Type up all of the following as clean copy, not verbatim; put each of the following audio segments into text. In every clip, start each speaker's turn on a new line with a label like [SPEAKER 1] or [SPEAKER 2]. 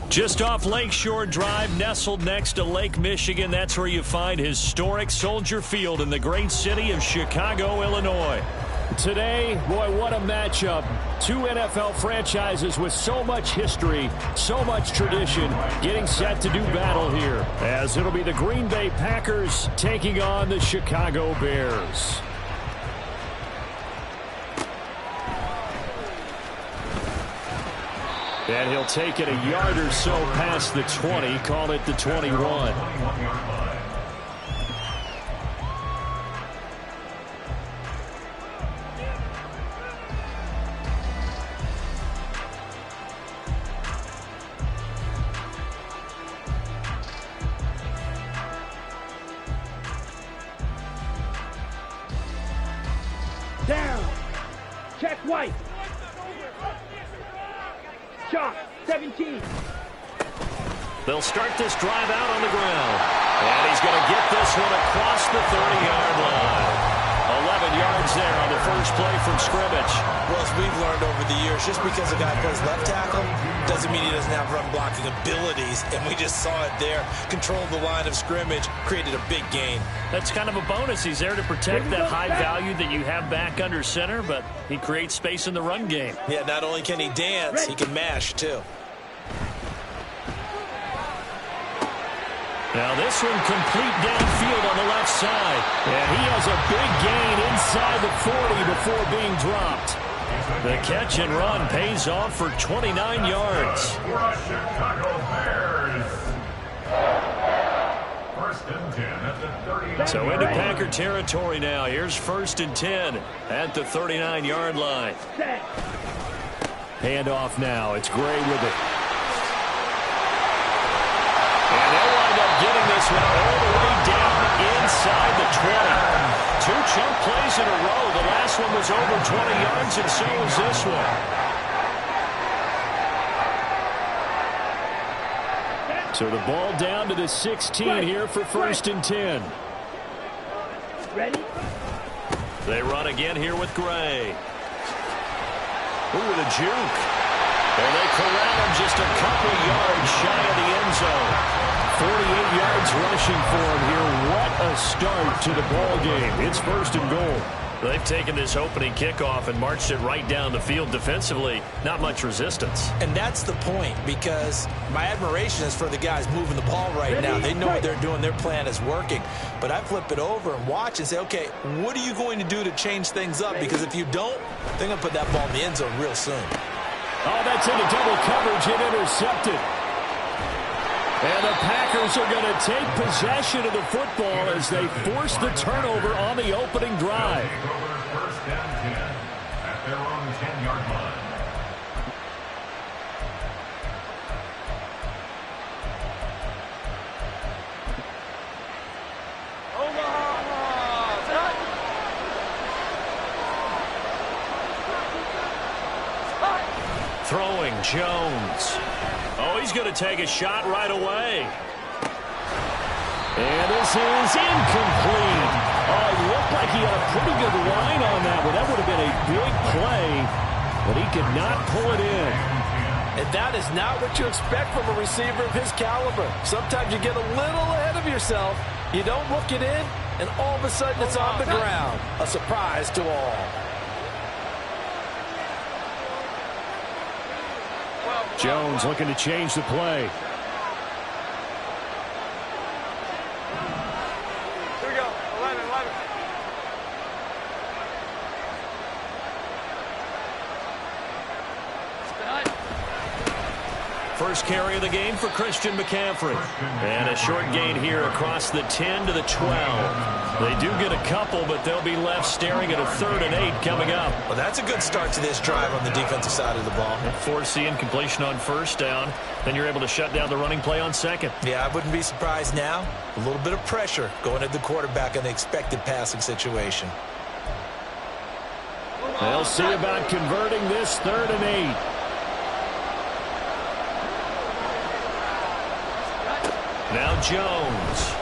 [SPEAKER 1] Just off Lakeshore Drive, nestled next to Lake Michigan, that's where you find historic Soldier Field in the great city of Chicago, Illinois.
[SPEAKER 2] Today, boy, what a matchup. Two NFL franchises with so much history, so much tradition, getting set to do battle here, as it'll be the Green Bay Packers taking on the Chicago Bears. And he'll take it a yard or so past the 20, call it the 21.
[SPEAKER 3] Down. Check White. Shot. 17.
[SPEAKER 1] They'll start this drive out on the ground. And he's going to get this one across the 30-yard line. 11 yards there on the first play from scrimmage.
[SPEAKER 4] Well, as we've learned over the years, just because a guy plays left tackle doesn't mean he doesn't have run blocking abilities. And we just saw it there. Controlled the line of scrimmage, created a big gain.
[SPEAKER 1] That's kind of a bonus. He's there to protect that high value that you have back under center, but he creates space in the run game.
[SPEAKER 4] Yeah, not only can he dance, he can mash too.
[SPEAKER 1] Now this one complete downfield on the left side. And he has a big gain inside the 40 before being dropped. The catch and run pays off for 29 yards. So into Packer territory now. Here's 1st and 10 at the 39-yard line.
[SPEAKER 2] Handoff now. It's Gray with it.
[SPEAKER 1] And they'll wind up getting this one all the way down inside the 20. 2 chunk plays in a row. The last one was over 20 yards, and so was this one.
[SPEAKER 2] So the ball down to the 16 here for 1st and 10.
[SPEAKER 3] Ready?
[SPEAKER 1] They run again here with Gray. Ooh, with a juke. And they corral him just a couple yards shy of the end zone. 48 yards rushing for him here. What a start to the ball game. It's 1st and goal. They've taken this opening kickoff and marched it right down the field defensively. Not much resistance.
[SPEAKER 4] And that's the point, because my admiration is for the guys moving the ball right now. They know what they're doing. Their plan is working. But I flip it over and watch and say, okay, what are you going to do to change things up? Because if you don't, they're going to put that ball in the end zone real soon.
[SPEAKER 2] Oh, that's into double coverage and intercepted. And the Packers are going to take possession of the football as they force the turnover on the opening drive.
[SPEAKER 5] First down 10 at their own 10-yard line.
[SPEAKER 1] Throwing Jones. Oh, he's going to take a shot right away.
[SPEAKER 2] And this is incomplete. Oh, it looked like he had a pretty good line on that one. That would have been a big play, but he could not pull it in.
[SPEAKER 6] And that is not what you expect from a receiver of his caliber. Sometimes you get a little ahead of yourself. You don't look it in, and all of a sudden it's on the ground. A surprise to all.
[SPEAKER 2] Jones looking to change the play.
[SPEAKER 6] Here we go.
[SPEAKER 2] First carry of the game for Christian McCaffrey. And a short gain here across the 10 to the 12. They do get a couple, but they'll be left staring at a 3rd and 8 coming up.
[SPEAKER 4] Well, that's a good start to this drive on the defensive side of the ball.
[SPEAKER 2] Force the incompletion on first down. Then you're able to shut down the running play on second.
[SPEAKER 4] Yeah, I wouldn't be surprised now. A little bit of pressure going at the quarterback in the expected passing situation.
[SPEAKER 2] They'll see about converting this 3rd and 8. Now Jones.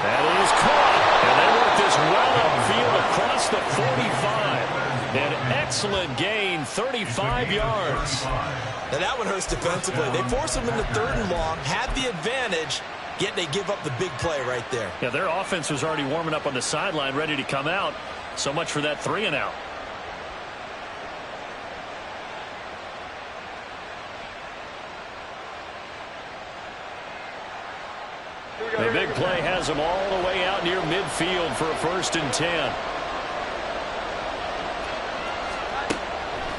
[SPEAKER 2] That is caught. And they work this well upfield across the 45. An excellent gain, 35 yards.
[SPEAKER 4] Now that one hurts defensively. They force them into 3rd and long, had the advantage, yet they give up the big play right there.
[SPEAKER 2] Yeah, their offense was already warming up on the sideline, ready to come out. So much for that 3 and out. The big play has them all the way out near midfield for a 1st and 10.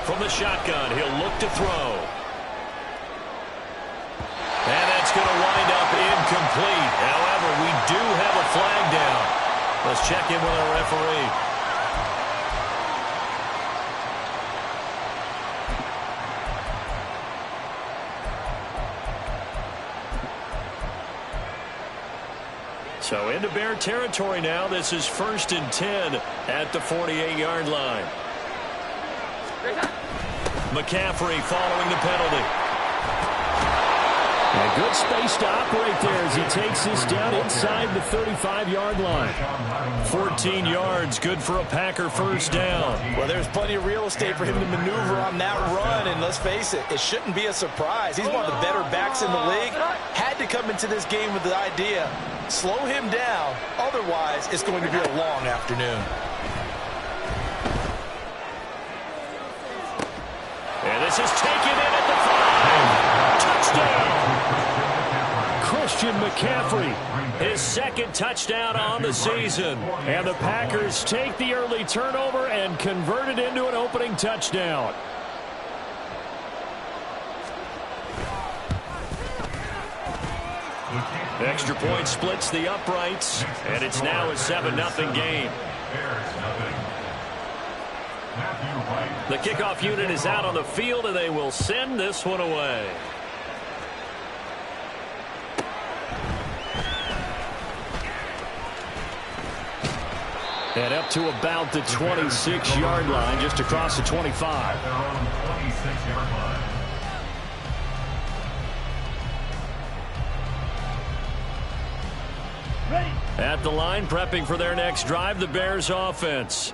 [SPEAKER 2] From the shotgun, he'll look to throw. And that's going to wind up incomplete. However, we do have a flag down. Let's check in with our referee. So into Bear territory now. This is 1st and 10 at the 48-yard line. McCaffrey following the penalty. A good space to operate there as he takes this down inside the 35-yard line. 14 yards, good for a Packer 1st down.
[SPEAKER 4] Well, there's plenty of real estate for him to maneuver on that run, and let's face it, it shouldn't be a surprise. He's one of the better backs in the league. Had to come into this game with the idea, slow him down, otherwise it's going to be a long afternoon.
[SPEAKER 2] And this is taken in at the 5. Touchdown! Christian McCaffrey, his 2nd touchdown on the season. And the Packers take the early turnover and convert it into an opening touchdown. Extra point splits the uprights, and it's now a 7-0 game. The kickoff unit is out on the field, and they will send this one away. And up to about the 26-yard line, just across the 25.
[SPEAKER 5] Their own 26-yard line.
[SPEAKER 3] Ready.
[SPEAKER 2] At the line, prepping for their next drive, the Bears offense.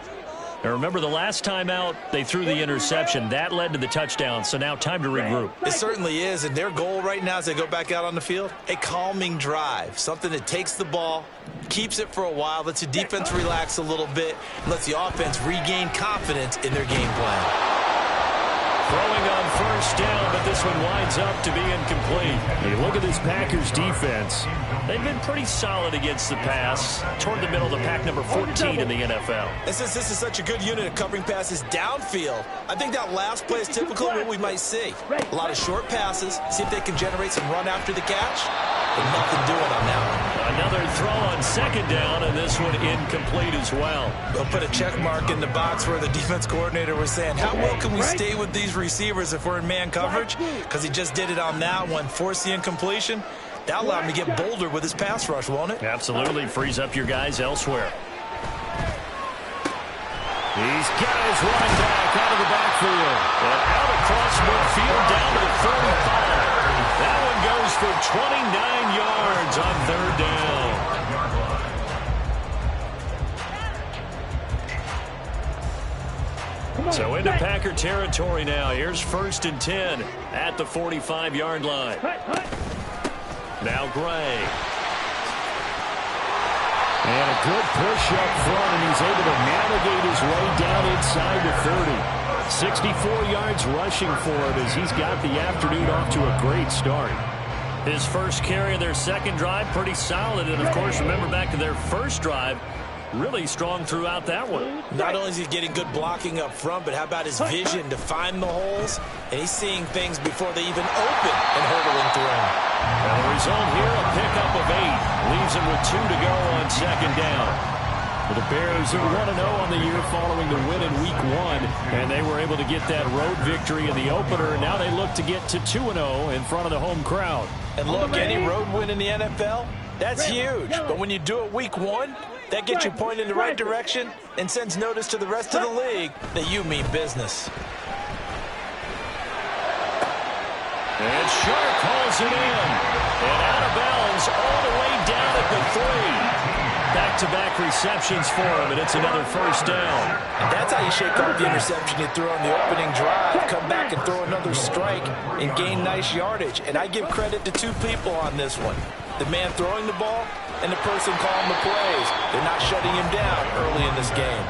[SPEAKER 2] Now remember, the last time out, they threw the interception. That led to the touchdown, so now time to regroup.
[SPEAKER 4] It certainly is, and their goal right now as they go back out on the field, a calming drive, something that takes the ball, keeps it for a while, lets the defense relax a little bit, and lets the offense regain confidence in their game plan.
[SPEAKER 2] Throwing on 1st down, but this one winds up to be incomplete. You look at this Packers defense. They've been pretty solid against the pass, toward the middle of the pack, number 14 in the NFL.
[SPEAKER 4] And since this is such a good unit of covering passes downfield, I think that last play is typical of what we might see. A lot of short passes, see if they can generate some run after the catch, but nothing doing on that one.
[SPEAKER 2] Another throw on 2nd down, and this one incomplete as well.
[SPEAKER 4] They'll put a check mark in the box where the defense coordinator was saying, how well can we stay with these receivers if we're in man coverage? Because he just did it on that one, forced the incompletion. That'll allow him to get bolder with his pass rush, won't it?
[SPEAKER 2] Absolutely. Frees up your guys elsewhere. These guys running back out of the backfield. And out across midfield down to the 35. That one goes for 29 yards on 3rd down. So into Packer territory now. Here's 1st and 10 at the 45-yard line. Now Gray. And a good push up front, and he's able to navigate his way down inside the 30. 64 yards rushing for him as he's got the afternoon off to a great start. His first carry of their 2nd drive, pretty solid. And, of course, remember back to their first drive, really strong throughout that one.
[SPEAKER 4] Not only is he getting good blocking up front, but how about his vision to find the holes? And he's seeing things before they even open and hurdling through them.
[SPEAKER 2] And the result here, a pickup of 8. Leaves him with 2 to go on second down. Well, the Bears are 1-0 on the year following the win in Week 1, and they were able to get that road victory in the opener. Now they look to get to 2-0 in front of the home crowd.
[SPEAKER 4] And look, any road win in the NFL, that's huge. But when you do it Week 1, that gets you pointed in the right direction and sends notice to the rest of the league that you mean business.
[SPEAKER 2] And Sharp calls it in. And out of bounds all the way down at the 3. Back-to-back receptions for him, and it's another first down.
[SPEAKER 4] And that's how you shake off the interception you threw on the opening drive. Come back and throw another strike and gain nice yardage. And I give credit to 2 people on this one. The man throwing the ball and the person calling the plays. They're not shutting him down early in this game.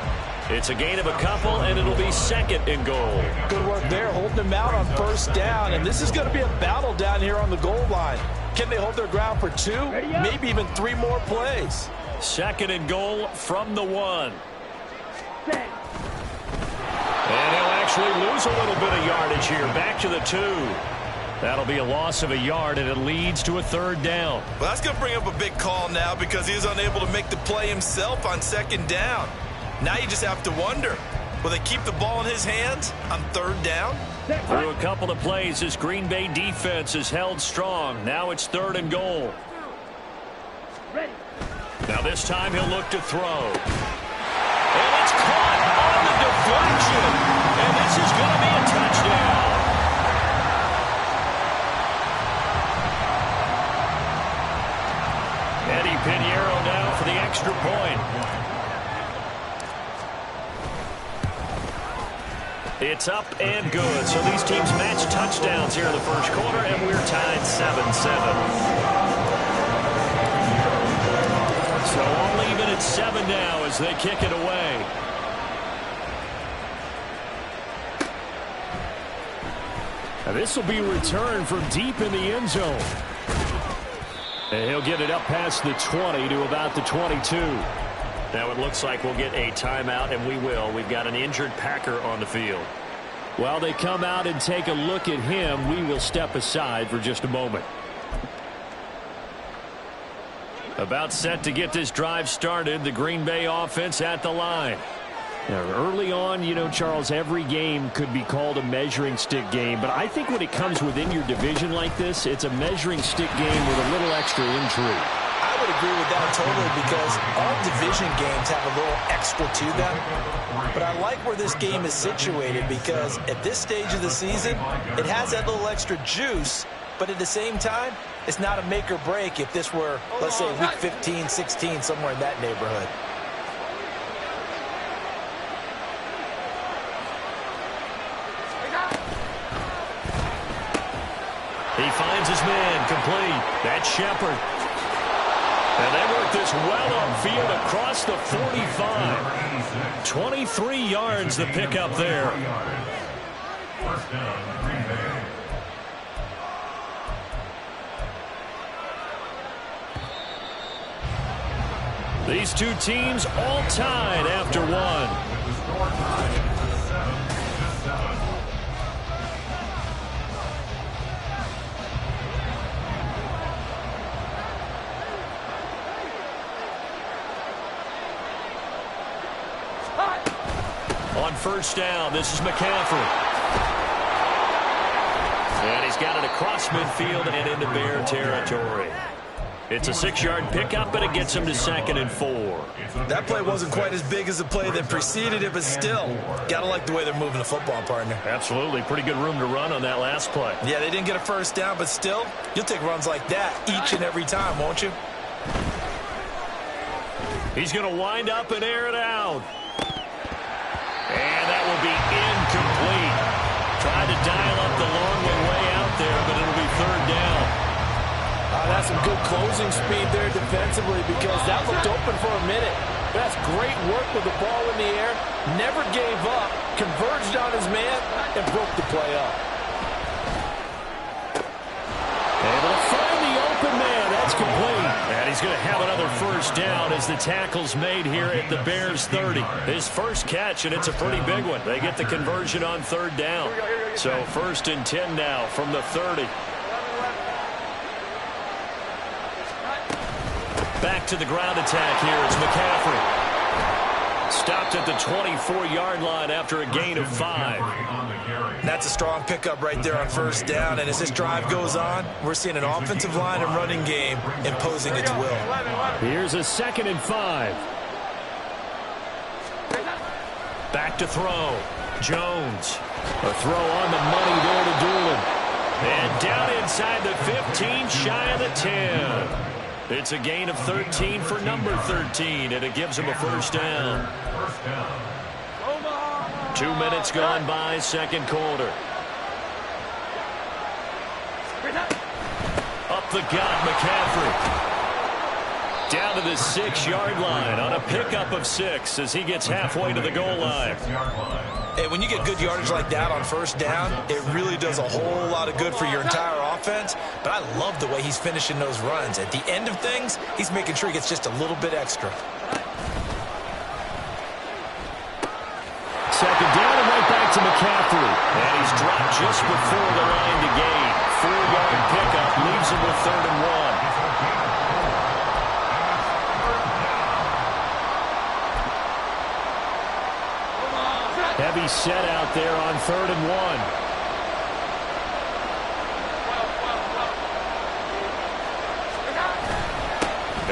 [SPEAKER 2] It's a gain of a couple, and it'll be 2nd and goal.
[SPEAKER 4] Good work there, holding them out on first down. And this is going to be a battle down here on the goal line. Can they hold their ground for 2, maybe even 3 more plays?
[SPEAKER 2] 2nd and goal from the 1. And he'll actually lose a little bit of yardage here. Back to the 2. That'll be a loss of a yard, and it leads to a 3rd down.
[SPEAKER 4] Well, that's going to bring up a big call now because he was unable to make the play himself on 2nd down. Now you just have to wonder, will they keep the ball in his hands on 3rd down?
[SPEAKER 2] Through a couple of plays, this Green Bay defense is held strong. Now it's 3rd and goal.
[SPEAKER 3] Ready.
[SPEAKER 2] Now this time he'll look to throw. And it's caught on the deflection. And this is going to be a touchdown. Eddie Pinheiro now for the extra point. It's up and good. So these teams match touchdowns here in the first quarter, and we're tied 7-7. So all even at 7 now as they kick it away. Now this will be returned from deep in the end zone. And he'll get it up past the 20 to about the 22. Now it looks like we'll get a timeout, and we will. We've got an injured Packer on the field. While they come out and take a look at him, we will step aside for just a moment. About set to get this drive started, the Green Bay offense at the line. Now, early on, you know, Charles, every game could be called a measuring stick game, but I think when it comes within your division like this, it's a measuring stick game with a little extra intrigue.
[SPEAKER 4] I would agree with that totally because all division games have a little extra to them. But I like where this game is situated because at this stage of the season, it has that little extra juice, but at the same time, it's not a make or break if this were, let's say, week 15, 16, somewhere in that neighborhood.
[SPEAKER 2] He finds his man complete. That's Shepard. And they work this well upfield across the 45. 23 yards the pickup there.
[SPEAKER 5] First down, Green Bay.
[SPEAKER 2] These two teams all tied after one.
[SPEAKER 5] With the score tied at 7-7.
[SPEAKER 2] On first down, this is McCaffrey. And he's got it across midfield and into Bear territory. It's a 6-yard pickup, but it gets him to 2nd and 4.
[SPEAKER 4] That play wasn't quite as big as the play that preceded it, but still, gotta like the way they're moving the football, partner.
[SPEAKER 2] Absolutely. Pretty good room to run on that last play.
[SPEAKER 4] Yeah, they didn't get a first down, but still, you'll take runs like that each and every time, won't you?
[SPEAKER 2] He's going to wind up and air it out. And that will be incomplete. Tried to dial up the long way out there, but it'll be 3rd down.
[SPEAKER 6] That's some good closing speed there defensively because that looked open for a minute. That's great work with the ball in the air. Never gave up, converged on his man, and broke the play up.
[SPEAKER 2] Able to find the open man. That's complete. And he's he's going to have another first down as the tackle's made here at the Bears 30. His first catch, and it's a pretty big one. They get the conversion on third down. So 1st and 10 now from the 30. Back to the ground attack here. It's McCaffrey. Stopped at the 24-yard line after a gain of 5.
[SPEAKER 4] That's a strong pickup right there on first down. And as this drive goes on, we're seeing an offensive line and running game imposing its will.
[SPEAKER 2] Here's a 2nd and 5. Back to throw. Jones. A throw on the money there to Doolan. And down inside the 15, shy of the 10. It's a gain of 13 for number 13, and it gives him a first down. 2 minutes gone by, second quarter. Up the gut, McCaffrey. Down to the 6-yard line on a pickup of 6 as he gets halfway to the goal line.
[SPEAKER 4] Hey, when you get good yardage like that on first down, it really does a whole lot of good for your entire offense. But I love the way he's finishing those runs. At the end of things, he's making sure he gets just a little bit extra.
[SPEAKER 2] Second down and right back to McCaffrey. And he's dropped just before the line to gain. 4-yard pickup leaves him with 3rd and 1. Heavy set out there on 3rd and 1.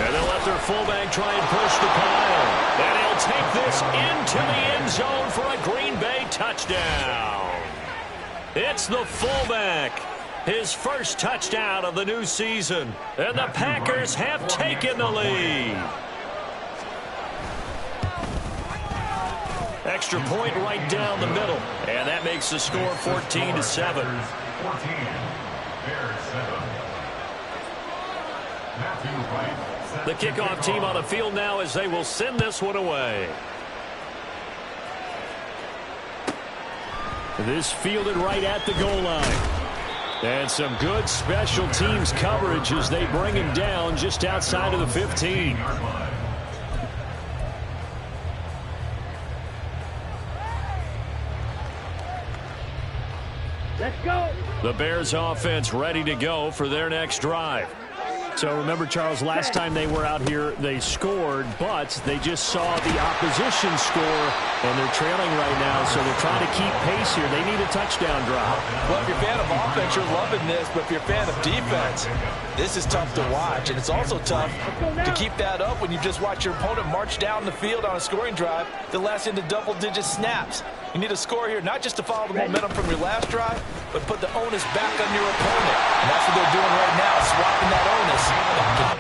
[SPEAKER 2] And they'll let their fullback try and push the pile. And he'll take this into the end zone for a Green Bay touchdown. It's the fullback. His first touchdown of the new season. And the Packers have taken the lead. Extra point right down the middle. And that makes the score 14-7. The kickoff team on the field now as they will send this one away. This fielded right at the goal line. And some good special teams coverage as they bring him down just outside of the 15.
[SPEAKER 3] Let's go.
[SPEAKER 2] The Bears offense ready to go for their next drive. So remember, Charles, last time they were out here, they scored, but they just saw the opposition score, and they're trailing right now, so they're trying to keep pace here. They need a touchdown drive.
[SPEAKER 4] Well, if you're a fan of offense, you're loving this, but if you're a fan of defense, this is tough to watch, and it's also tough to keep that up when you just watch your opponent march down the field on a scoring drive that lasts into double-digit snaps. You need a score here, not just to follow the momentum from your last drive, but put the onus back on your opponent. And that's what they're doing right now, swapping that onus back in.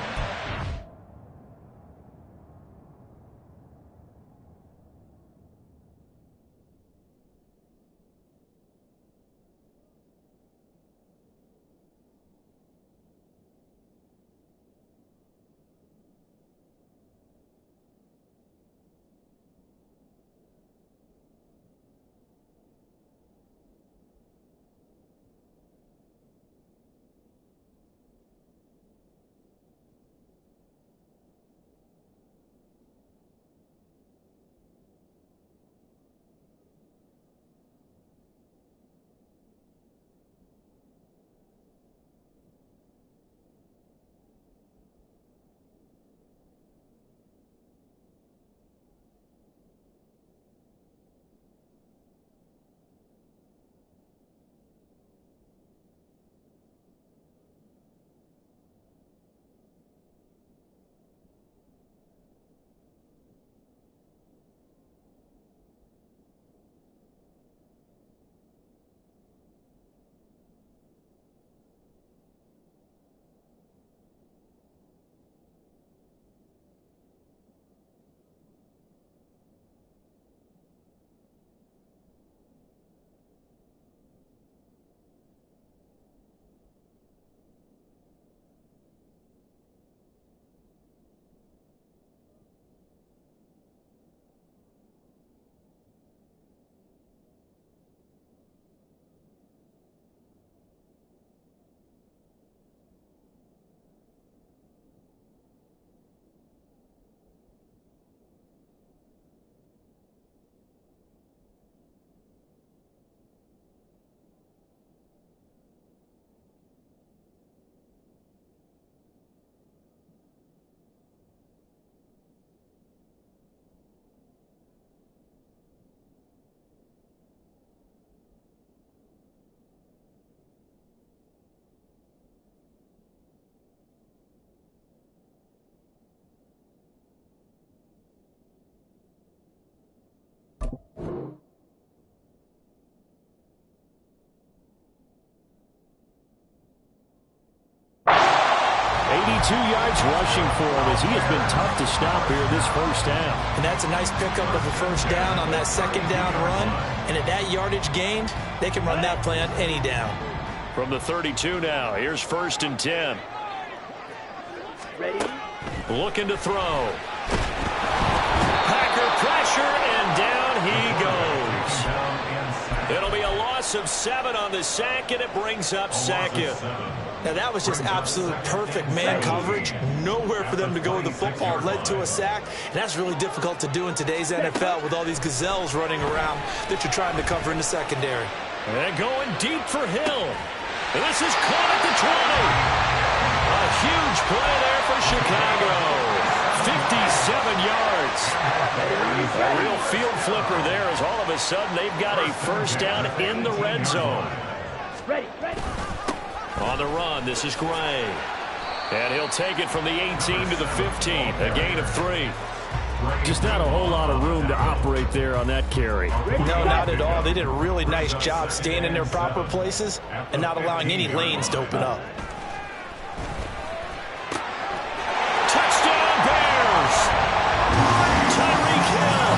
[SPEAKER 2] yards rushing for him as he has been tough to stop here this first down.
[SPEAKER 4] And that's a nice pickup of a first down on that second down run. And at that yardage gained, they can run that play on any down.
[SPEAKER 2] From the 32 now, here's 1st and 10.
[SPEAKER 3] Ready?
[SPEAKER 2] Looking to throw. Packer pressure, and down he goes. It'll be a loss of 7 on the sack, and it brings up 2nd.
[SPEAKER 4] Now, that was just absolute perfect man coverage. Nowhere for them to go with the football. Led to a sack, and that's really difficult to do in today's NFL with all these gazelles running around that you're trying to cover in the secondary.
[SPEAKER 2] And going deep for Hill. And this is caught at the 20. A huge play there for Chicago. 57 yards. A real field flipper there as all of a sudden they've got a first down in the red zone.
[SPEAKER 3] Ready, ready.
[SPEAKER 2] On the run, this is Gray. And he'll take it from the 18 to the 15. A gain of 3. Just not a whole lot of room to operate there on that carry.
[SPEAKER 4] No, not at all. They did a really nice job staying in their proper places and not allowing any lanes to open up.
[SPEAKER 2] Touchdown, Bears! Tyreek Hill,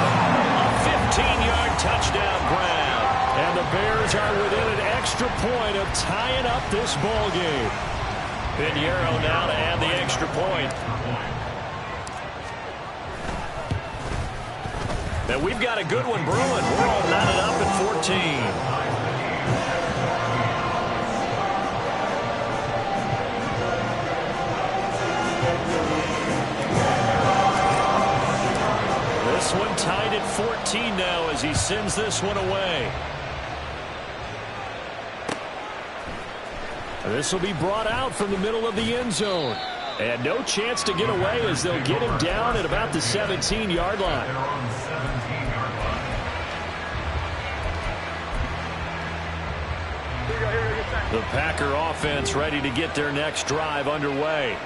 [SPEAKER 2] a 15-yard touchdown grab. And the Bears are within an extra point of tying up this ball game. Pinheiro now to add the extra point. And we've got a good one brewing. We're all knotted up at 14. This one tied at 14 now as he sends this one away. This will be brought out from the middle of the end zone. And no chance to get away as they'll get him down at about the 17-yard line. The Packer offense ready to get their next drive underway.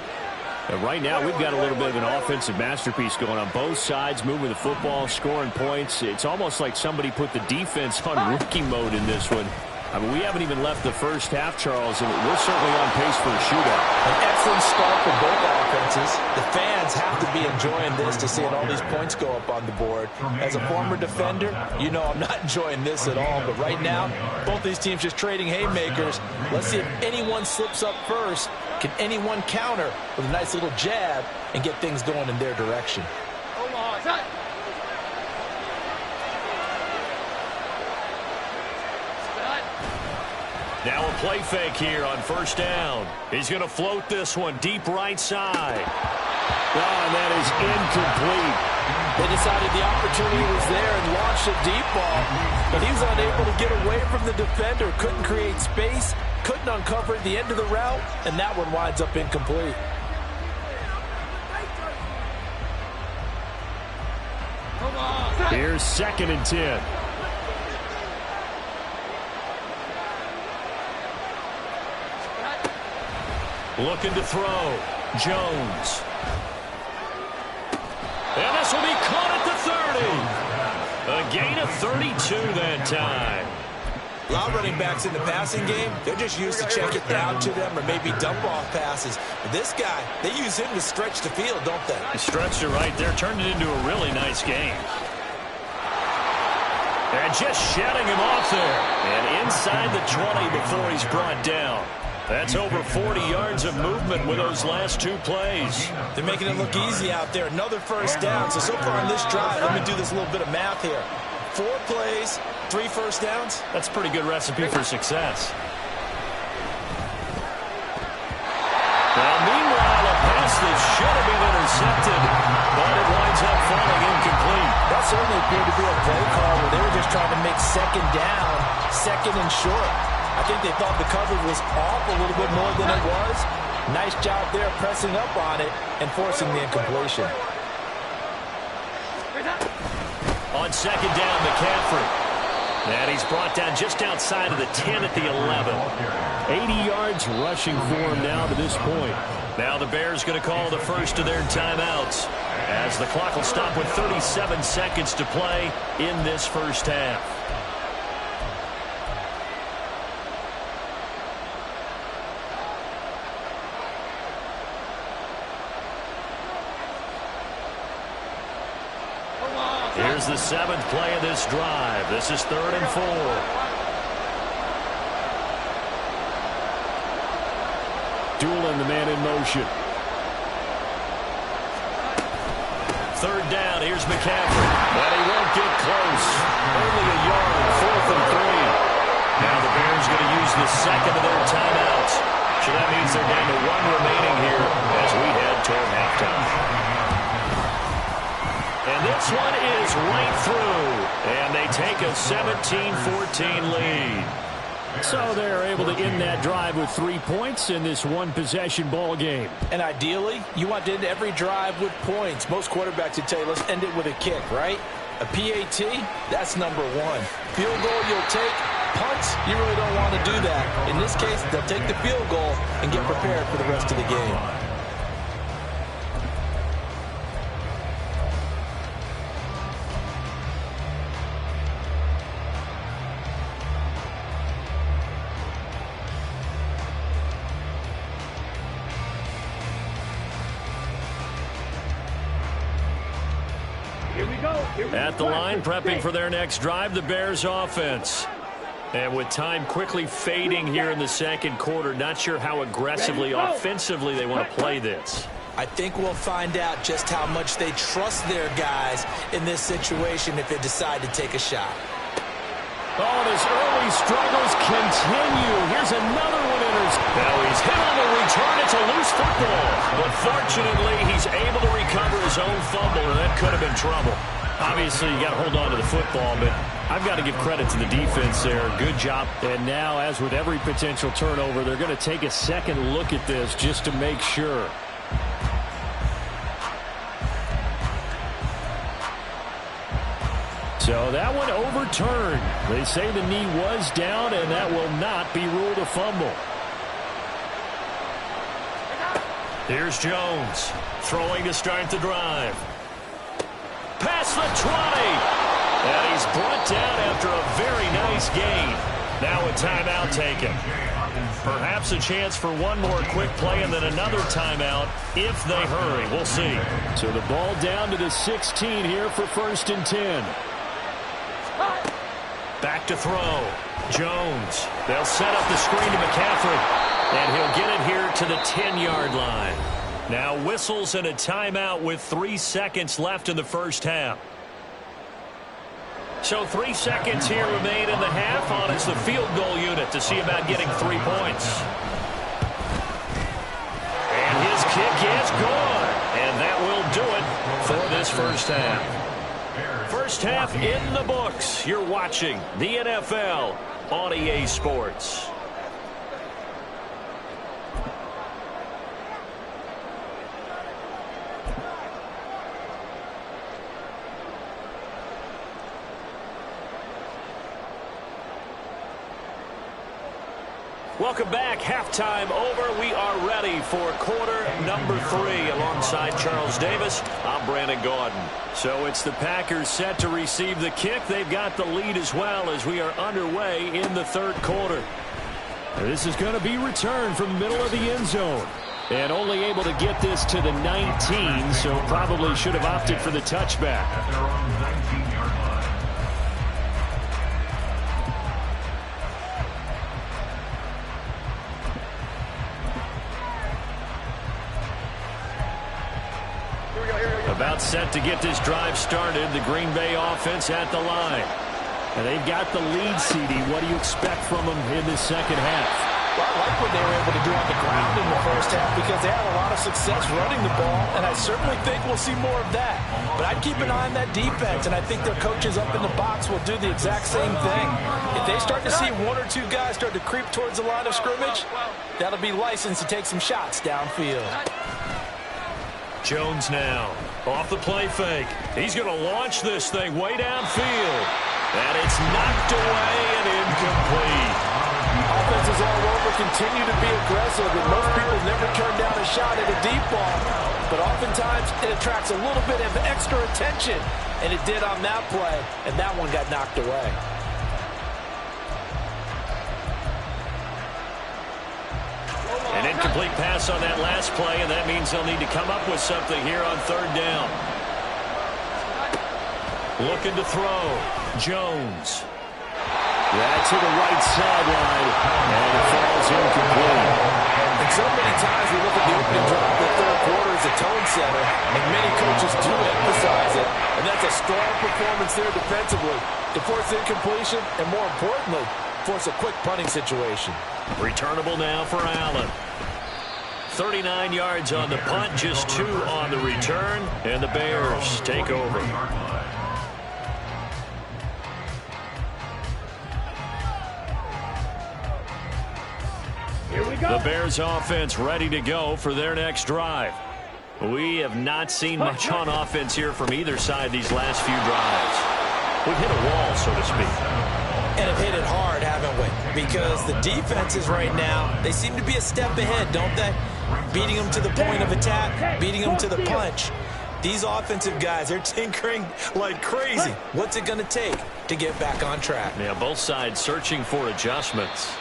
[SPEAKER 2] And right now, we've got a little bit of an offensive masterpiece going on both sides, moving the football, scoring points. It's almost like somebody put the defense on rookie mode in this one. I mean, we haven't even left the first half, Charles, and we're certainly on pace for a shootout.
[SPEAKER 4] An excellent start for both offenses. The fans have to be enjoying this to seeing all these points go up on the board. As a former defender, you know I'm not enjoying this at all. But right now, both these teams just trading haymakers. Let's see if anyone slips up first. Can anyone counter with a nice little jab and get things going in their direction?
[SPEAKER 2] Now a play fake here on first down. He's going to float this one deep right side. Oh, and that is incomplete.
[SPEAKER 6] They decided the opportunity was there and launched a deep ball, but he was unable to get away from the defender, couldn't create space, couldn't uncover the end of the route, and that one winds up incomplete.
[SPEAKER 2] Here's 2nd and 10. Looking to throw. Jones. And this will be caught at the 30. A gain of 32 that time.
[SPEAKER 4] A lot of running backs in the passing game, they're just used to check it down to them or maybe dump off passes. But this guy, they use him to stretch the field, don't they?
[SPEAKER 2] He stretched it right there, turned it into a really nice game. And just shedding him off there. And inside the 20 before he's brought down. That's over 40 yards of movement with those last 2 plays.
[SPEAKER 4] They're making it look easy out there. Another first down. So far in this drive, let me do this little bit of math here. 4 plays, 3 first downs.
[SPEAKER 2] That's a pretty good recipe for success. Well, meanwhile, a pass that should have been intercepted, but it winds up falling incomplete.
[SPEAKER 6] That certainly appeared to be a play call where they were just trying to make second down, second and short. I think they thought the coverage was off a little bit more than it was. Nice job there pressing up on it and forcing the incompletion.
[SPEAKER 2] On second down, McCaffrey. And he's brought down just outside of the 10 at the 11. 80 yards rushing for him now to this point. Now the Bears going to call the first of their timeouts as the clock will stop with 37 seconds to play in this first half. Here's the 7th play of this drive. This is 3rd and 4. Dueling the man in motion. 3rd down. Here's McCaffrey. But he won't get close. Only a yard. 4th and 3. Now the Bears going to use the 2nd of their timeouts. So that means they're down to 1 remaining here as we head toward halftime. And this one is right through. And they take a 17-14 lead. So they're able to end that drive with 3 points in this one-possession ball game.
[SPEAKER 4] And ideally, you want to end every drive with points. Most quarterbacks would tell you, let's end it with a kick, right? A PAT, that's number 1. Field goal you'll take. Punts, you really don't want to do that. In this case, they'll take the field goal and get prepared for the rest of the game.
[SPEAKER 2] At the line, prepping for their next drive, the Bears offense. And with time quickly fading here in the 2nd quarter, not sure how aggressively, offensively they want to play this.
[SPEAKER 4] I think we'll find out just how much they trust their guys in this situation if they decide to take a shot.
[SPEAKER 2] Oh, and his early struggles continue. Here's another one. Now he's hit on the return. It's a loose football. But fortunately, he's able to recover his own fumble, and that could have been trouble. Obviously, you got to hold on to the football, but I've got to give credit to the defense there. Good job. And now, as with every potential turnover, they're going to take a second look at this just to make sure. So that one overturned. They say the knee was down, and that will not be ruled a fumble. Here's Jones throwing to start the drive. Past the 20. And he's brought down after a very nice gain. Now a timeout taken. Perhaps a chance for one more quick play and then another timeout if they hurry. We'll see. So the ball down to the 16 here for 1st and 10. Back to throw. Jones. They'll set up the screen to McCaffrey. And he'll get it here to the 10-yard line. Now whistles and a timeout with 3 seconds left in the first half. So 3 seconds here remain in the half on it's the field goal unit to see about getting 3 points. And his kick is good. And that will do it for this first half. First half in the books. You're watching the NFL on EA Sports. Welcome back. Halftime over. We are ready for quarter number 3 alongside Charles Davis. I'm Brandon Gaudin. So it's the Packers set to receive the kick. They've got the lead as well as we are underway in the 3rd quarter. This is going to be returned from the middle of the end zone. And only able to get this to the 19, so probably should have opted for the touchback.
[SPEAKER 5] At their own 19-yard line.
[SPEAKER 2] About set to get this drive started. The Green Bay offense at the line. And they've got the lead, CD. What do you expect from them in this second half?
[SPEAKER 4] Well, I like what they were able to do on the ground in the first half because they had a lot of success running the ball, and I certainly think we'll see more of that. But I'd keep an eye on that defense, and I think their coaches up in the box will do the exact same thing. If they start to see 1 or 2 guys start to creep towards the line of scrimmage, that'll be licensed to take some shots downfield.
[SPEAKER 2] Jones now off the play fake. He's going to launch this thing way downfield. And it's knocked away and incomplete.
[SPEAKER 6] Offenses all over continue to be aggressive, and most people never turn down a shot at a deep ball. But oftentimes it attracts a little bit of extra attention, and it did on that play, and that one got knocked away.
[SPEAKER 2] An incomplete pass on that last play, and that means they'll need to come up with something here on 3rd down. Looking to throw. Jones. That's to the right sideline, and it falls incomplete.
[SPEAKER 6] And so many times we look at the opening drive of the third quarter as a tone setter, and many coaches do emphasize it, and that's a strong performance there defensively to force incompletion and, more importantly, force a quick punting situation.
[SPEAKER 2] Returnable now for Allen. 39 yards on the punt, just 2 on the return, and the Bears take over. The Bears offense ready to go for their next drive. We have not seen much on offense here from either side these last few drives. We've hit a wall, so to speak.
[SPEAKER 4] And have hit it hard, haven't we? Because the defenses right now, they seem to be a step ahead, don't they? Beating them to the point of attack, beating them to the punch. These offensive guys, they're tinkering like crazy. What's it going to take to get back on track?
[SPEAKER 2] Yeah, both sides searching for adjustments.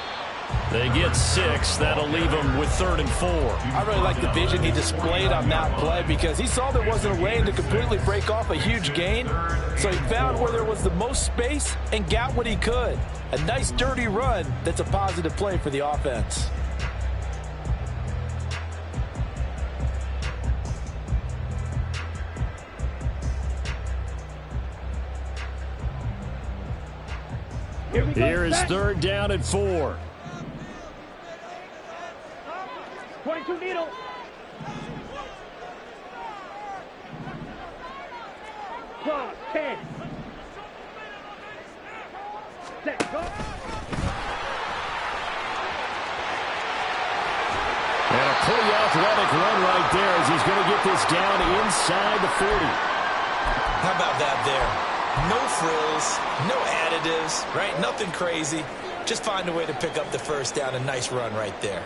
[SPEAKER 2] They get 6. That'll leave them with 3rd and 4.
[SPEAKER 6] I really like the vision he displayed on that play because he saw there wasn't a lane to completely break off a huge gain. So he found where there was the most space and got what he could. A nice, dirty run that's a positive play for the offense.
[SPEAKER 2] Here is 3rd down and 4.
[SPEAKER 3] 22 needle. Clock, 10. Set, go.
[SPEAKER 2] And a pretty athletic run right there as he's going to get this down inside the 40.
[SPEAKER 4] How about that there? No frills, no additives, right? Nothing crazy. Just find a way to pick up the first down. A nice run right there.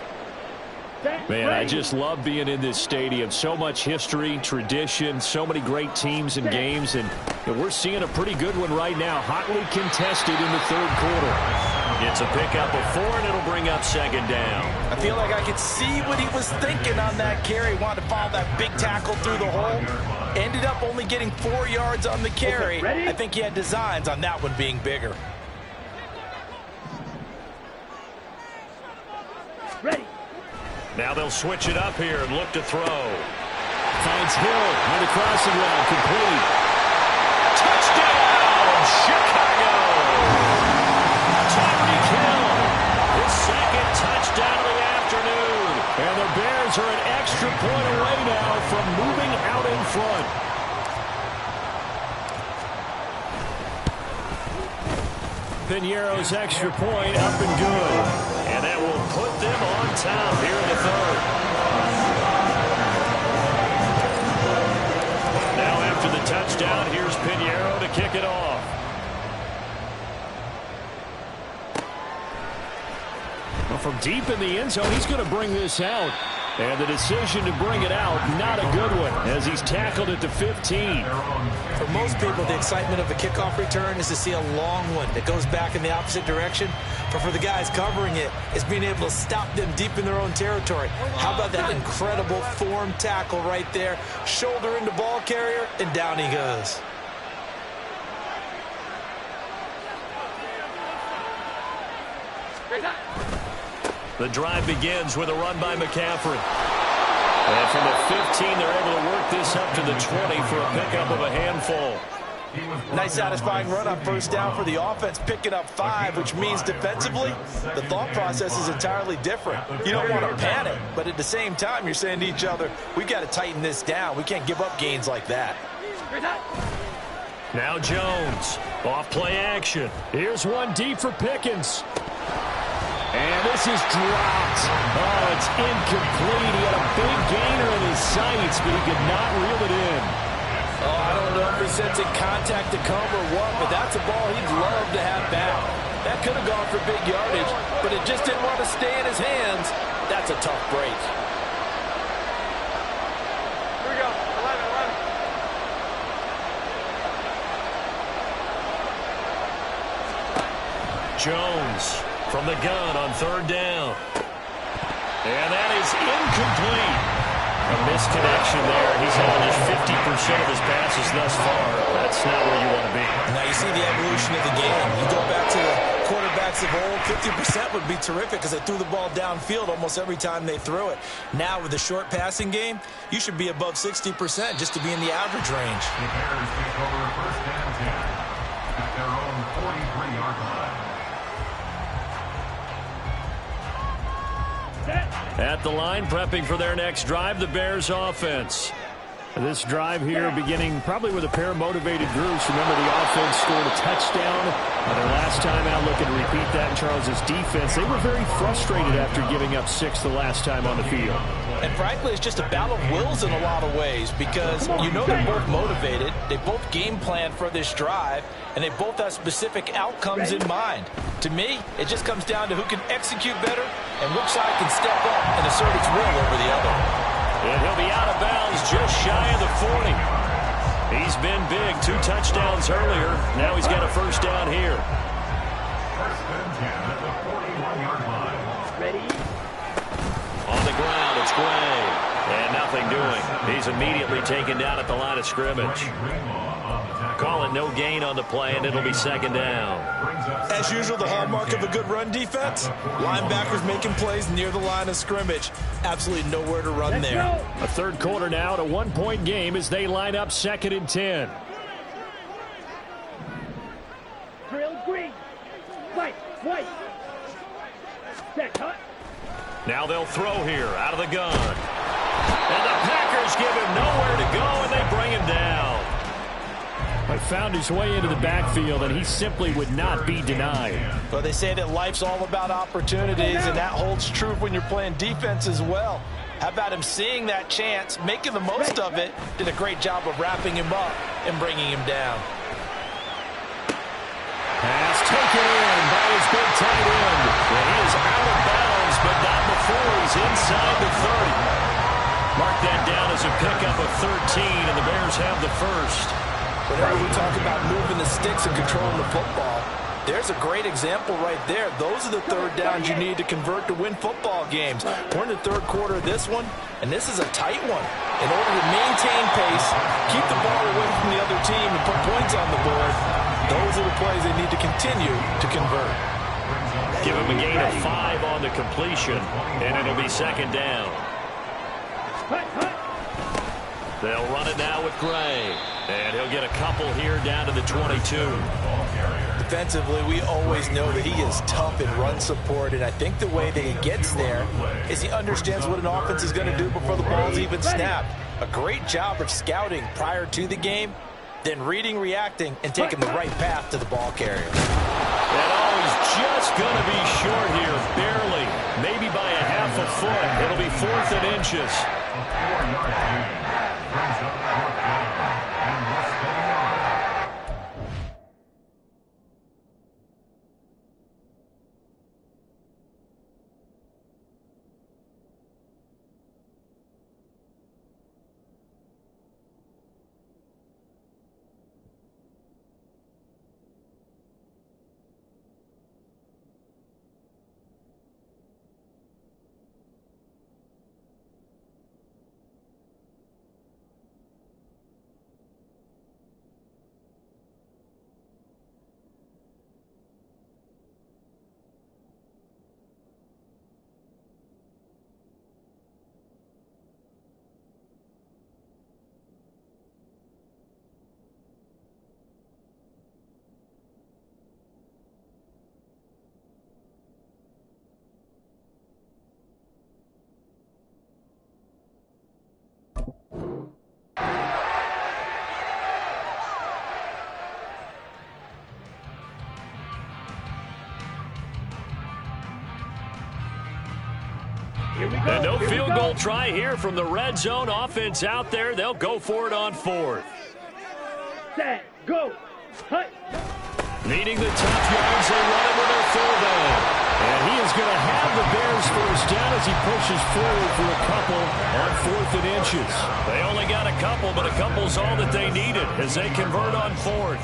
[SPEAKER 2] Man, I just love being in this stadium. So much history, tradition, so many great teams and games, and we're seeing a pretty good one right now. Hotly contested in the 3rd quarter. It's a pickup of 4, and it'll bring up 2nd down.
[SPEAKER 6] I feel like I could see what he was thinking on that carry. Wanted to follow that big tackle through the hole. Ended up only getting 4 yards on the carry. I think he had designs on that one being bigger.
[SPEAKER 3] Ready.
[SPEAKER 2] Now they'll switch it up here and look to throw. Finds Hill on the crossing route, complete. Touchdown, Chicago! Tyreek Hill, his 2nd touchdown of the afternoon. And the Bears are an extra point away now from moving out in front. Piñeiro's extra point up and good. And that will put them on top here in the 3rd. Now after the touchdown, here's Piñeiro to kick it off. Well, from deep in the end zone, he's going to bring this out. And the decision to bring it out, not a good one, as he's tackled at the 15.
[SPEAKER 4] For most people, the excitement of a kickoff return is to see a long one that goes back in the opposite direction. But for the guys covering it, it's being able to stop them deep in their own territory. How about that incredible form tackle right there? Shoulder into ball carrier, and down he goes.
[SPEAKER 2] The drive begins with a run by McCaffrey. And from the 15, they're able to work this up to the 20 for a pickup of a handful.
[SPEAKER 6] Nice satisfying run on 1st down for the offense, picking up 5, which means defensively, the thought process is entirely different. You don't want to panic, but at the same time, you're saying to each other, we got to tighten this down. We can't give up gains like that.
[SPEAKER 2] Now Jones, off play action. Here's one deep for Pickens. And this is dropped. Oh, it's incomplete. He had a big gainer in his sights, but he could not reel it in.
[SPEAKER 6] Oh, I don't know if he sensing contact to come or what, but that's a ball he'd love to have back. That could have gone for big yardage, but it just didn't want to stay in his hands. That's a tough break.
[SPEAKER 3] Here we go. 11.
[SPEAKER 2] Jones from the gun on 3rd down. And that is incomplete. A misconnection there. He's had just 50% of his passes thus far. That's not where you want to be.
[SPEAKER 4] Now you see the evolution of the game. You go back to the quarterbacks of old, 50% would be terrific because they threw the ball downfield almost every time they threw it. Now with the short passing game, you should be above 60% just to be in the average range.
[SPEAKER 5] The Bears take over first and 10 at their own 43-yard line.
[SPEAKER 2] At the line, prepping for their next drive, the Bears offense. This drive here beginning probably with a pair of motivated groups. Remember, the offense scored a touchdown. Their last time out, looking to repeat that in Charles' defense. They were very frustrated after giving up 6 the last time on the field.
[SPEAKER 4] And frankly, it's just a battle of wills in a lot of ways because you know they're both motivated. They both game plan for this drive, and they both have specific outcomes in mind. To me, it just comes down to who can execute better and which side can step up and assert its will over the other.
[SPEAKER 2] And he'll be out of bounds just shy of the 40. He's been big. 2 touchdowns earlier. Now he's got a first down here.
[SPEAKER 5] First and 10 at the 41-yard line.
[SPEAKER 3] Ready?
[SPEAKER 2] On the ground, it's Gray. And nothing doing. He's immediately taken down at the line of scrimmage. Calling no gain on the play, and it'll be second down.
[SPEAKER 4] As usual, the hallmark of a good run defense, linebackers making plays near the line of scrimmage. Absolutely nowhere to run there.
[SPEAKER 2] A third quarter now, at a 1-point game as they line up second and 10.
[SPEAKER 3] Drill green. White. White. Set. Hut.
[SPEAKER 2] Now they'll throw here out of the gun. And the Packers give him nowhere to go, and they bring him down. But found his way into the backfield, and he simply would not be denied.
[SPEAKER 4] Well, they say that life's all about opportunities, and that holds true when you're playing defense as well. How about him seeing that chance, making the most of it, did a great job of wrapping him up and bringing him down.
[SPEAKER 2] Pass taken in by his big tight end. And he is out of bounds, but not before he's inside the 30. Mark that down as a pickup of 13, and the Bears have the first.
[SPEAKER 4] Whenever we talk about moving the sticks and controlling the football, there's a great example right there. Those are the third downs you need to convert to win football games. We're in the third quarter of this one, and this is a tight one. In order to maintain pace, keep the ball away from the other team, and put points on the board, those are the plays they need to continue to convert.
[SPEAKER 2] Give him a gain of 5 on the completion, and it'll be second down. They'll run it now with Gray. And he'll get a couple here down to the 22.
[SPEAKER 4] Defensively, we always know that he is tough in run support, and I think the way that he gets there is he understands what an offense is going to do before the ball's even snapped. A great job of scouting prior to the game, then reading, reacting, and taking the right path to the ball carrier.
[SPEAKER 2] And he's just going to be short here, barely, maybe by a half a foot. It'll be 4th and inches. And no field goal try here from the red zone. Offense out there. They'll go for it on 4th.
[SPEAKER 3] Set. Go. Hut.
[SPEAKER 2] Needing the top yards, they run it with their fullback. And he is going to have the Bears first down as he pushes forward for a couple on 4th and inches. They only got a couple, but a couple's all that they needed as they convert on 4th.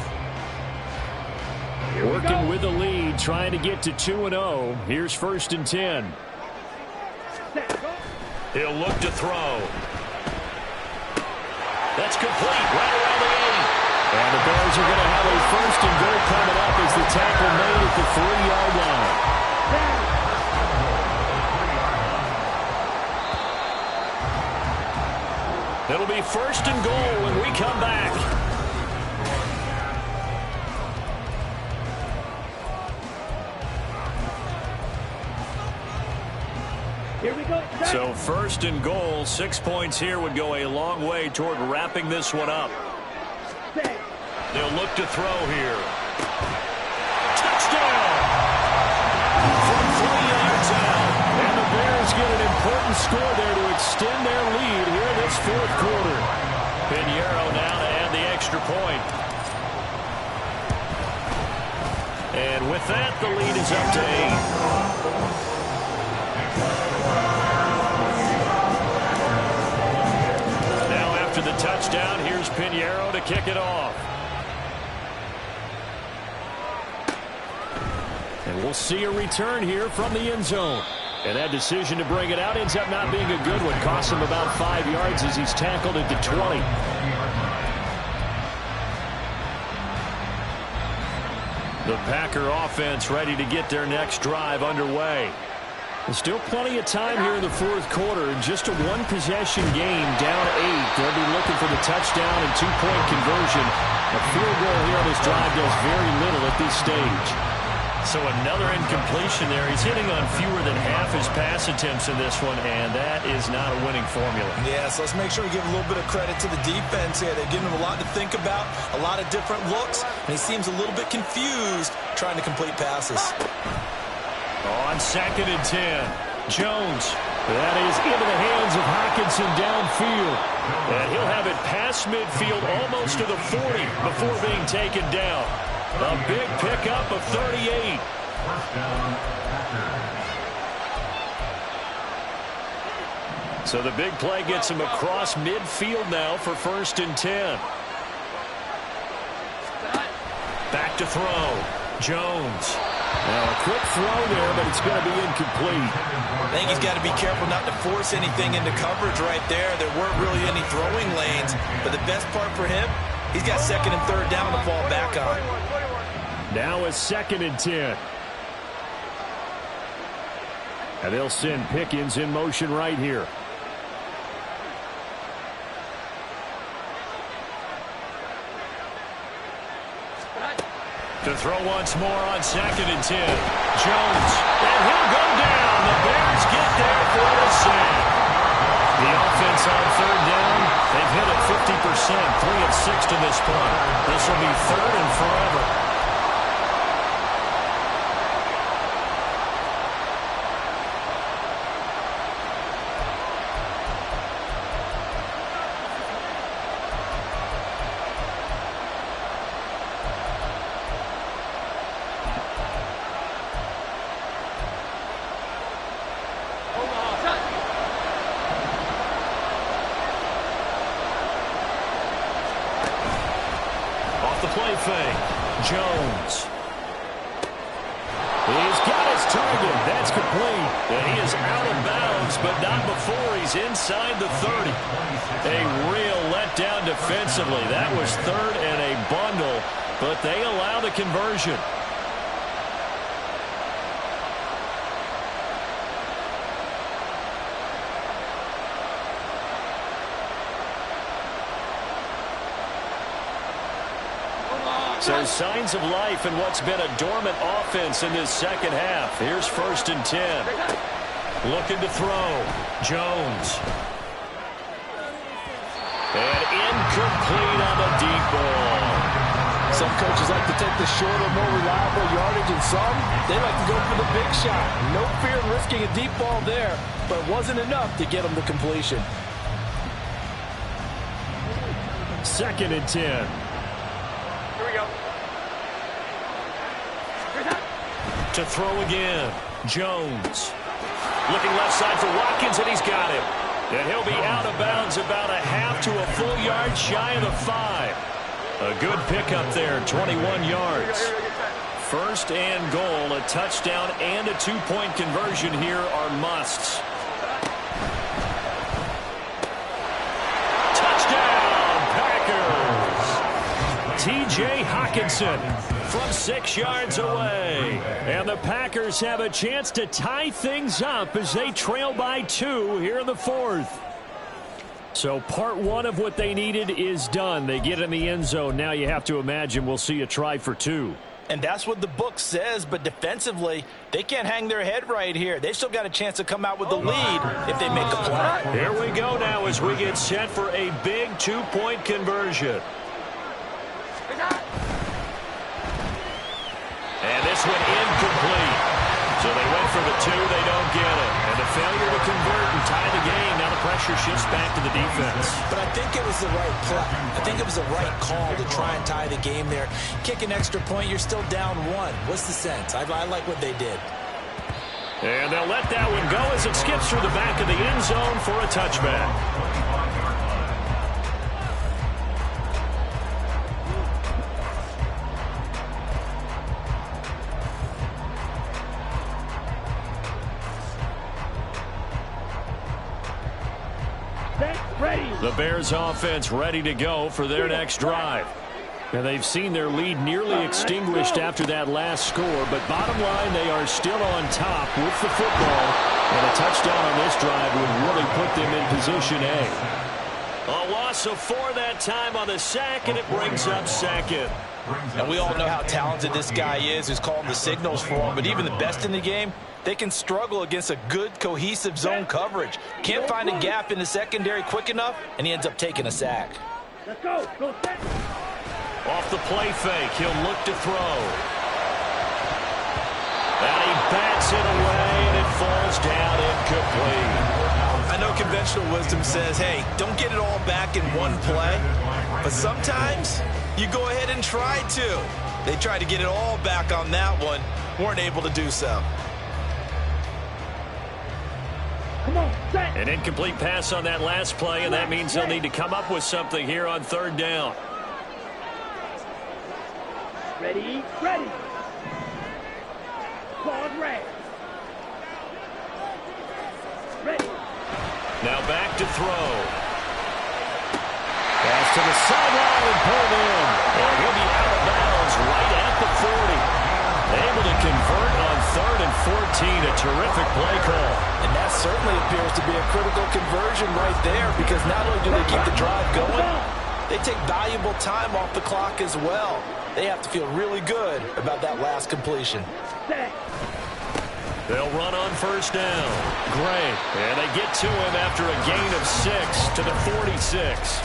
[SPEAKER 2] Working with the lead, trying to get to 2-0. Here's 1st and 10.
[SPEAKER 3] Set. Go.
[SPEAKER 2] He'll look to throw.
[SPEAKER 1] That's complete right around the 8.
[SPEAKER 2] And the Bears are going to have a first and goal coming up as the tackle made at the 3-yard line.
[SPEAKER 1] It'll be first and goal when we come back.
[SPEAKER 3] Here we go.
[SPEAKER 1] So first and goal, 6 points here would go a long way toward wrapping this one up.
[SPEAKER 3] Set.
[SPEAKER 1] They'll look to throw here. Touchdown! From 3 yards out.
[SPEAKER 2] And the Bears get an important score there to extend their lead here this fourth quarter.
[SPEAKER 1] Pinheiro now to add the extra point. And with that, the lead is up to 8. Now after the touchdown, here's Pinheiro to kick it off.
[SPEAKER 2] And we'll see a return here from the end zone. And that decision to bring it out ends up not being a good one. Costs him about 5 yards as he's tackled at the 20.
[SPEAKER 1] The Packer offense ready to get their next drive underway.
[SPEAKER 2] There's still plenty of time here in the fourth quarter. In just a one-possession game, down 8. They'll be looking for the touchdown and two-point conversion. A field goal here on this drive does very little at this stage.
[SPEAKER 1] So another incompletion there. He's hitting on fewer than half his pass attempts in this one, and that is not a winning formula.
[SPEAKER 4] Yeah, so let's make sure we give a little bit of credit to the defense here. They're giving him a lot to think about, a lot of different looks, and he seems a little bit confused trying to complete passes.
[SPEAKER 1] On 2nd and 10, Jones.
[SPEAKER 2] That is into the hands of Hockenson downfield.
[SPEAKER 1] And he'll have it past midfield almost to the 40 before being taken down. A big pickup of 38. So the big play gets him across midfield now for 1st and 10. Back to throw. Jones.
[SPEAKER 2] Now a quick throw there, but it's going to be incomplete.
[SPEAKER 4] I think he's got to be careful not to force anything into coverage right there. There weren't really any throwing lanes, but the best part for him, he's got 2nd and 3rd down to fall back on.
[SPEAKER 2] Now a 2nd and 10. And they'll send Pickens in motion right here.
[SPEAKER 1] To throw once more on 2nd and 10. Jones. And he'll go down. The Bears get there for the sack. The offense on 3rd down, they've hit it 50%, 3 of 6 to this point. This will be 3rd and forever. Play fake. Jones.
[SPEAKER 2] He's got his target. That's complete.
[SPEAKER 1] And he is out of bounds, but not before he's inside the 30. A real letdown defensively. That was 3rd and a bundle, but they allow the conversion. So signs of life in what's been a dormant offense in this second half. Here's 1st and 10. Looking to throw. Jones. And incomplete on the deep ball.
[SPEAKER 6] Some coaches like to take the shorter, more reliable yardage, and some, they like to go for the big shot. No fear in risking a deep ball there, but it wasn't enough to get them to completion.
[SPEAKER 2] 2nd and 10.
[SPEAKER 1] To throw again. Jones. Looking left side for Watkins, and he's got him. And he'll be out of bounds about a half to a full yard shy of the 5. A good pickup there, 21 yards. 1st and goal, a touchdown and a 2-point conversion here are musts. Touchdown,
[SPEAKER 2] T.J. Hockenson from 6 yards away. And the Packers have a chance to tie things up as they trail by 2 here in the 4th. So part 1 of what they needed is done. They get in the end zone. Now you have to imagine we'll see a try for 2.
[SPEAKER 4] And that's what the book says, but defensively, they can't hang their head right here. They've still got a chance to come out with the lead if they make a play.
[SPEAKER 2] Here we go now as we get set for a big 2-point conversion. And this one incomplete. So they went for the 2, they don't get it. And the failure to convert and tie the game. Now the pressure shifts back to the defense.
[SPEAKER 4] But I think it was the right play. I think it was the right call to try and tie the game there. Kick an extra point, you're still down 1. What's the sense? I like what they did.
[SPEAKER 2] And they'll let that one go as it skips through the back of the end zone for a touchback. The Bears offense ready to go for their next drive. And they've seen their lead nearly extinguished after that last score, but bottom line, they are still on top with the football, and a touchdown on this drive would really put them in position A. A loss of 4 that time on the sack, and it brings up 2nd.
[SPEAKER 4] And we all know how talented this guy is who's calling the signals for him, but even the best in the game, they can struggle against a good, cohesive zone coverage. Can't find a gap in the secondary quick enough, and he ends up taking a sack.
[SPEAKER 3] Let's go. Go set.
[SPEAKER 2] Off the play fake, he'll look to throw. And he bats it away, and it falls down incomplete.
[SPEAKER 4] I know conventional wisdom says, hey, don't get it all back in one play. But sometimes you go ahead and try to. They tried to get it all back on that one. Weren't able to do so.
[SPEAKER 3] Come on, set.
[SPEAKER 2] An incomplete pass on that last play, and that means they'll need to come up with something here on 3rd down.
[SPEAKER 3] Ready, ready. Pause, red. Ready.
[SPEAKER 2] Now back to throw. Pass to the sideline and pulled in. And he'll be out of bounds right at the 40. Able to convert on 3rd and 14. A terrific play call.
[SPEAKER 6] And that certainly appears to be a critical conversion right there, because not only do they keep the drive going, they take valuable time off the clock as well. They have to feel really good about that last completion.
[SPEAKER 3] Set.
[SPEAKER 2] They'll run on 1st down. Gray. And they get to him after a gain of 6 to the 46.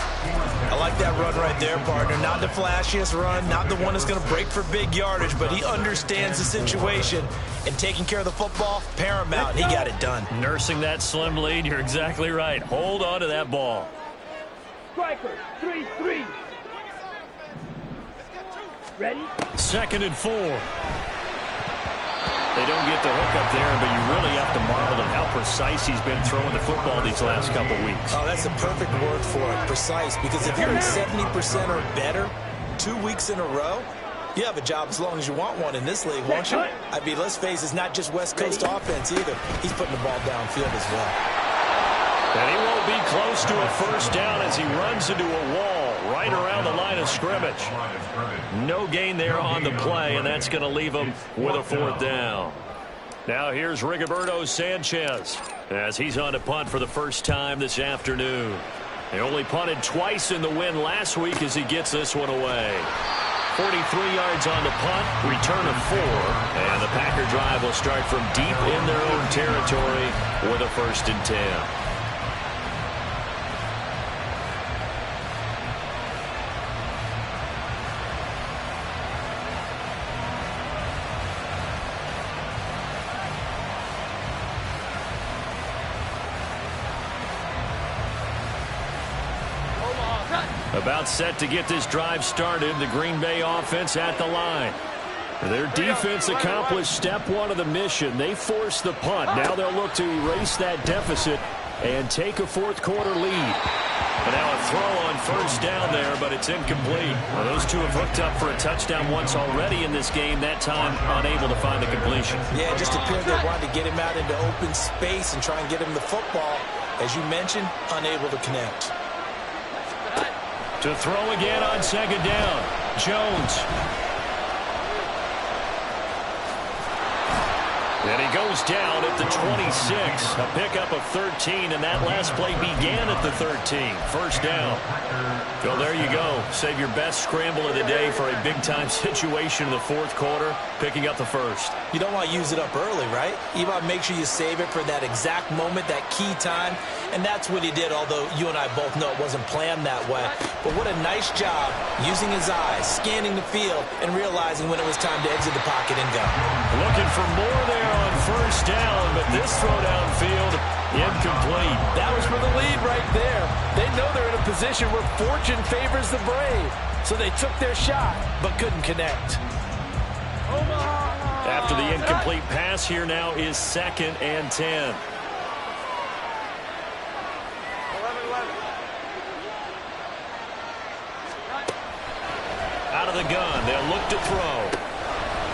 [SPEAKER 4] I like that run right there, partner. Not the flashiest run, not the one that's going to break for big yardage, but he understands the situation, and taking care of the football, paramount. He got it done.
[SPEAKER 2] Nursing that slim lead, you're exactly right. Hold on to that ball.
[SPEAKER 3] Striker, 3-3. Ready?
[SPEAKER 2] 2nd and 4. They don't get the hook up there, but you really have to marvel at how precise he's been throwing the football these last couple weeks.
[SPEAKER 4] Oh, that's the perfect word for it, precise, because if you're at 70% or better 2 weeks in a row, you have a job as long as you want one in this league, won't you? I mean, let's face it, it's not just West Coast offense either. He's putting the ball downfield as well.
[SPEAKER 2] And he won't be close to a 1st down as he runs into a wall right around the line of scrimmage. No gain there on the play, and that's going to leave him with a 4th down. Now here's Rigoberto Sanchez as he's on to punt for the first time this afternoon. He only punted twice in the win last week as he gets this one away. 43 yards on the punt, return of 4, and the Packer drive will start from deep in their own territory with a 1st and 10. About set to get this drive started, the Green Bay offense at the line. Their defense accomplished step 1 of the mission. They forced the punt. Now they'll look to erase that deficit and take a 4th quarter lead. But now a throw on 1st down there, but it's incomplete. Well, those two have hooked up for a touchdown once already in this game, that time unable to find the completion.
[SPEAKER 4] Yeah, it just appeared they wanted to get him out into open space and try and get him the football. As you mentioned, unable to connect.
[SPEAKER 2] To throw again on second down. Jones. And he goes down at the 26. A pickup of 13, and that last play began at the 13. First down. Well, there you go. Save your best scramble of the day for a big-time situation in the fourth quarter, picking up the first.
[SPEAKER 4] You don't want to use it up early, right? You want to make sure you save it for that exact moment, that key time, and that's what he did, although you and I both know it wasn't planned that way. But what a nice job using his eyes, scanning the field, and realizing when it was time to exit the pocket and go.
[SPEAKER 2] Looking for more there on first down, but this throw downfield, incomplete.
[SPEAKER 6] That was for the lead right there. They know they're in a position where fortune favors the brave. So they took their shot, but couldn't connect.
[SPEAKER 2] After the incomplete pass, here now is 2nd and 10. Out of the gun, they'll look to throw.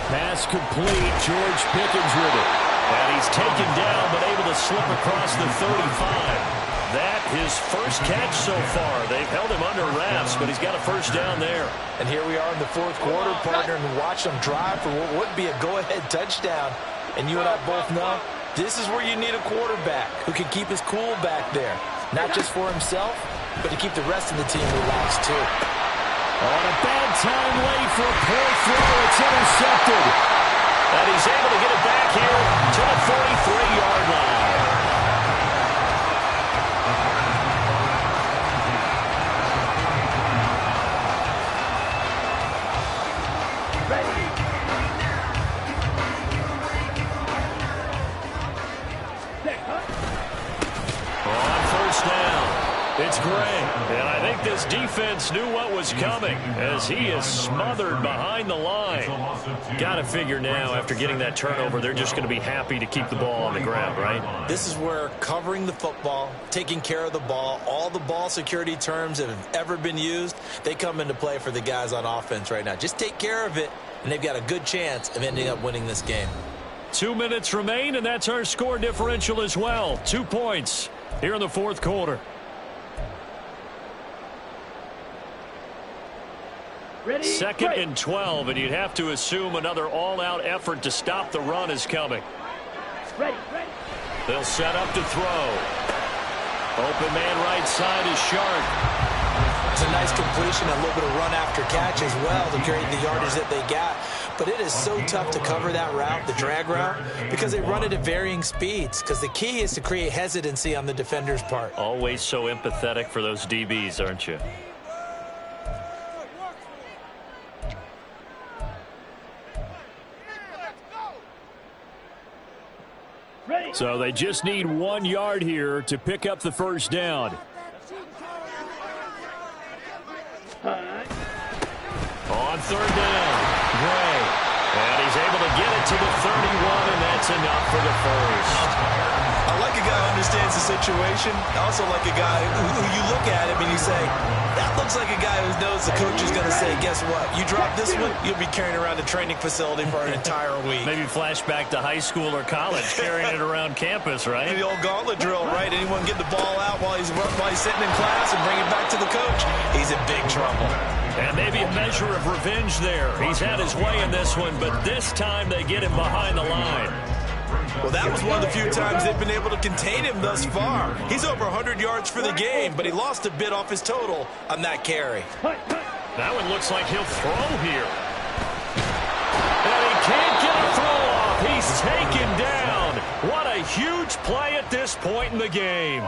[SPEAKER 2] Pass complete. George Pickens with it. And he's taken down, but able to slip across the 35. That his first catch so far. They've held him under wraps, but he's got a first down there.
[SPEAKER 4] And here we are in the fourth quarter, partner, and watch them drive for what would be a go-ahead touchdown. And you and I both know this is where you need a quarterback who can keep his cool back there. Not just for himself, but to keep the rest of the team relaxed, too.
[SPEAKER 2] On a bad time late for a poor throw. It's intercepted. And he's able to get it back here to the 43-yard line. It's Gray, and I think this defense knew what was coming as he is smothered behind the line. Got to figure now, after getting that turnover, they're just going to be happy to keep the ball on the ground, right?
[SPEAKER 4] This is where covering the football, taking care of the ball, all the ball security terms that have ever been used, they come into play for the guys on offense right now. Just take care of it, and they've got a good chance of ending up winning this game.
[SPEAKER 2] 2 minutes remain, and that's our score differential as well. 2 points here in the fourth quarter.
[SPEAKER 3] Ready,
[SPEAKER 2] 2nd and 12, and you'd have to assume another all-out effort to stop the run is coming.
[SPEAKER 3] ready.
[SPEAKER 2] They'll set up to throw. Open man right side is Sharp.
[SPEAKER 4] It's a nice completion, a little bit of run after catch as well to create the yardage that they got. But it is so tough to cover that route, the drag route, because they run it at varying speeds. Because the key is to create hesitancy on the defender's part.
[SPEAKER 2] Always so empathetic for those DBs, aren't you?
[SPEAKER 3] Ready.
[SPEAKER 2] So they just need 1 yard here to pick up the first down. On third down, Gray. And he's able to get it to the 31, and that's enough for the first.
[SPEAKER 4] I like a guy who understands the situation. I also like a guy who you look at him and you say, that looks like a guy who knows the coach is going to say, guess what? You drop this one, you'll be carrying around a training facility for an entire week.
[SPEAKER 2] Maybe flashback to high school or college, carrying it around campus, right?
[SPEAKER 4] The old gauntlet drill, right? Anyone get the ball out while he's sitting in class and bring it back to the coach? He's in big trouble.
[SPEAKER 2] And maybe a measure of revenge there. He's had his way in this one, but this time they get him behind the line.
[SPEAKER 4] Well, that was one of the few times they've been able to contain him thus far. He's over 100 yards for the game, but he lost a bit off his total on that carry.
[SPEAKER 2] That one looks like he'll throw here. And he can't get a throw off. He's taken down. What a huge play at this point in the game.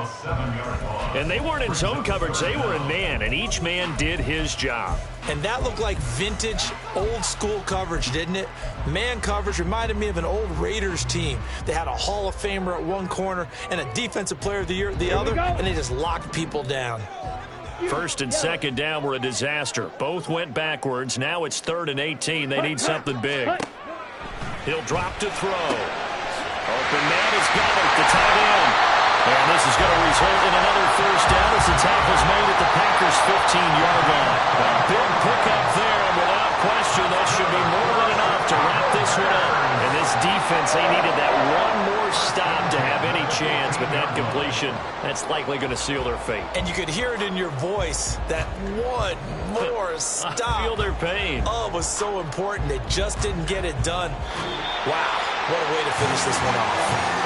[SPEAKER 2] And they weren't in zone coverage. They were in man, and each man did his job.
[SPEAKER 4] And that looked like vintage, old-school coverage, didn't it? Man coverage reminded me of an old Raiders team. They had a Hall of Famer at one corner and a Defensive Player of the Year at the other, and they just locked people down.
[SPEAKER 2] First and second down were a disaster. Both went backwards. Now it's 3rd and 18. They need something big. He'll drop to throw. Open man has got it, the tight end. And this is going to result in another first down as the tackle's made at the Packers' 15-yard line. A big pickup there, and without question, that should be more than enough to wrap this one up. And this defense, they needed that one more more stop to have any chance, but that completion, that's likely going to seal their fate.
[SPEAKER 4] And you could hear it in your voice, that one more stop.
[SPEAKER 2] I feel their pain.
[SPEAKER 4] Oh, it was so important. They just didn't get it done. Wow, what a way to finish this one off.